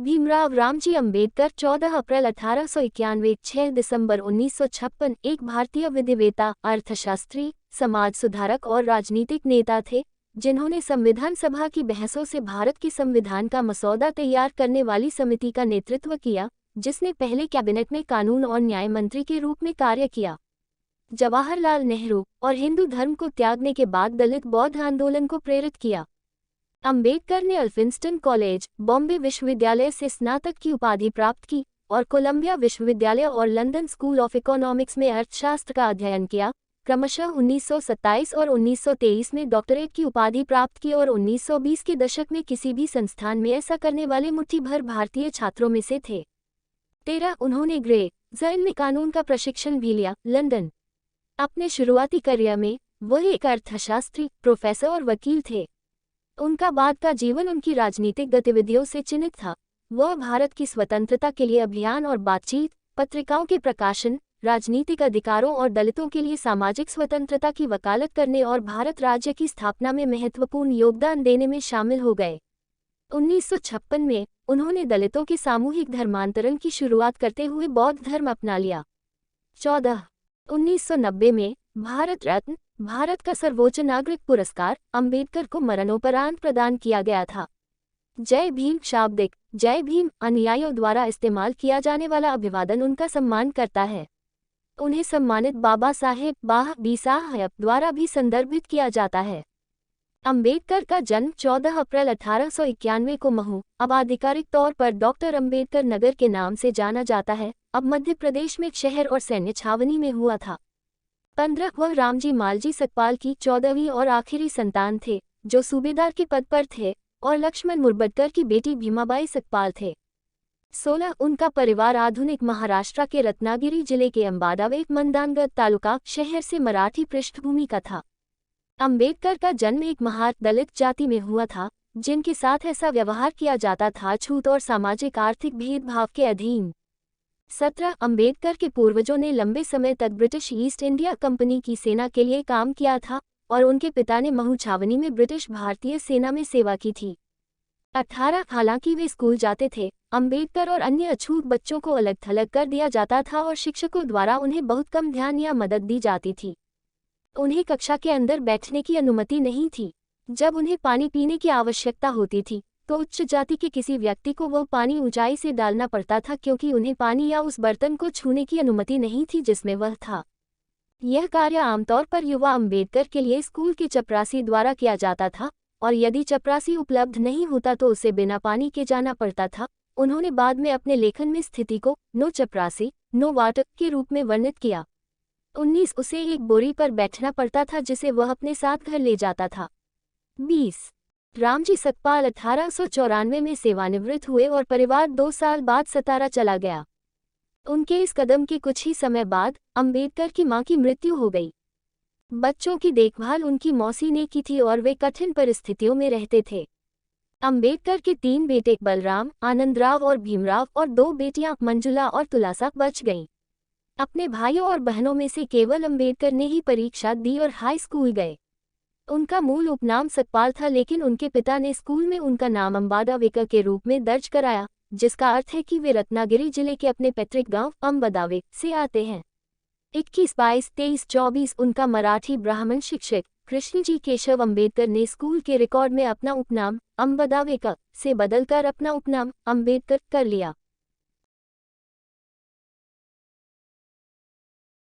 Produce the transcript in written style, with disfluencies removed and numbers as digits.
भीमराव रामजी अंबेडकर 14 अप्रैल 1891 6 दिसंबर 1956 एक भारतीय विधिवेता, अर्थशास्त्री, समाज सुधारक और राजनीतिक नेता थे, जिन्होंने संविधान सभा की बहसों से भारत के संविधान का मसौदा तैयार करने वाली समिति का नेतृत्व किया, जिसने पहले कैबिनेट में कानून और न्याय मंत्री के रूप में कार्य किया। जवाहरलाल नेहरू और हिंदू धर्म को त्यागने के बाद दलित बौद्ध आंदोलन को प्रेरित किया। अंबेडकर ने अल्फिंस्टन कॉलेज, बॉम्बे विश्वविद्यालय से स्नातक की उपाधि प्राप्त की और कोलंबिया विश्वविद्यालय और लंदन स्कूल ऑफ इकोनॉमिक्स में अर्थशास्त्र का अध्ययन किया। क्रमशः 1927 और 1923 में डॉक्टरेट की उपाधि प्राप्त की और 1920 के दशक में किसी भी संस्थान में ऐसा करने वाले मुट्ठी भर भारतीय छात्रों में से थे। 13 उन्होंने ग्रे ज़ैन में कानून का प्रशिक्षण भी लिया। लंदन अपने शुरुआती करियर में वह एक अर्थशास्त्री, प्रोफेसर और वकील थे। उनका बाद का जीवन उनकी राजनीतिक गतिविधियों से चिन्हित था। वह भारत की स्वतंत्रता के लिए अभियान और बातचीत, पत्रिकाओं के प्रकाशन, राजनीतिक अधिकारों और दलितों के लिए सामाजिक स्वतंत्रता की वकालत करने और भारत राज्य की स्थापना में महत्वपूर्ण योगदान देने में शामिल हो गए। 1956 में उन्होंने दलितों के सामूहिक धर्मांतरण की शुरुआत करते हुए बौद्ध धर्म अपना लिया। 14 1990 में भारत रत्न, भारत का सर्वोच्च नागरिक पुरस्कार, अंबेडकर को मरणोपरांत प्रदान किया गया था। जय भीम शाब्दिक जय भीम अनुयायियों द्वारा इस्तेमाल किया जाने वाला अभिवादन उनका सम्मान करता है। उन्हें सम्मानित बाबा साहेब साहब द्वारा भी संदर्भित किया जाता है। अंबेडकर का जन्म 14 अप्रैल 1891 को महू, अब आधिकारिक तौर पर डॉक्टर अंबेडकर नगर के नाम से जाना जाता है, अब मध्य प्रदेश में एक शहर और सैन्य छावनी में हुआ था। 15 वह रामजी मालजी सकपाल की 14वीं और आखिरी संतान थे, जो सूबेदार के पद पर थे, और लक्ष्मण मुर्बतकर की बेटी भीमाबाई सकपाल थे। 16 उनका परिवार आधुनिक महाराष्ट्र के रत्नागिरी जिले के अंबादावे मंदानगड तालुका शहर से मराठी पृष्ठभूमि का था। अंबेडकर का जन्म एक महार दलित जाति में हुआ था, जिनके साथ ऐसा व्यवहार किया जाता था छूत और सामाजिक आर्थिक भेदभाव के अधीन। 17 अंबेडकर के पूर्वजों ने लंबे समय तक ब्रिटिश ईस्ट इंडिया कंपनी की सेना के लिए काम किया था और उनके पिता ने महू छावनी में ब्रिटिश भारतीय सेना में सेवा की थी। 18 हालांकि वे स्कूल जाते थे, अंबेडकर और अन्य अछूत बच्चों को अलग थलग कर दिया जाता था और शिक्षकों द्वारा उन्हें बहुत कम ध्यान या मदद दी जाती थी। उन्हें कक्षा के अंदर बैठने की अनुमति नहीं थी। जब उन्हें पानी पीने की आवश्यकता होती थी तो उच्च जाति के किसी व्यक्ति को वह पानी ऊंचाई से डालना पड़ता था, क्योंकि उन्हें पानी या उस बर्तन को छूने की अनुमति नहीं थी जिसमें वह था। यह कार्य आमतौर पर युवा अंबेडकर के लिए स्कूल के चपरासी द्वारा किया जाता था, और यदि चपरासी उपलब्ध नहीं होता तो उसे बिना पानी के जाना पड़ता था। उन्होंने बाद में अपने लेखन में स्थिति को नो चपरासी नो वाटर के रूप में वर्णित किया। 19 उसे एक बोरी पर बैठना पड़ता था जिसे वह अपने साथ घर ले जाता था। 20 रामजी सकपाल 1894 में सेवानिवृत्त हुए और परिवार 2 साल बाद सतारा चला गया। उनके इस कदम के कुछ ही समय बाद अंबेडकर की मां की मृत्यु हो गई। बच्चों की देखभाल उनकी मौसी ने की थी और वे कठिन परिस्थितियों में रहते थे। अंबेडकर के 3 बेटे बलराम, आनंदराव और भीमराव और 2 बेटियां मंजुला और तुलासा बच गईं। अपने भाइयों और बहनों में से केवल अंबेडकर ने ही परीक्षा दी और हाई स्कूल गए। उनका मूल उपनाम सकपाल था, लेकिन उनके पिता ने स्कूल में उनका नाम अंबादावेकर के रूप में दर्ज कराया, जिसका अर्थ है कि वे रत्नागिरी जिले के अपने पैतृक गांव अंबादावे से आते हैं। 21 22 23 24 उनका मराठी ब्राह्मण शिक्षक कृष्णजी केशव अंबेडकर ने स्कूल के रिकॉर्ड में अपना उपनाम अंबादावेकर से बदलकर अपना उपनाम अंबेडकर कर लिया।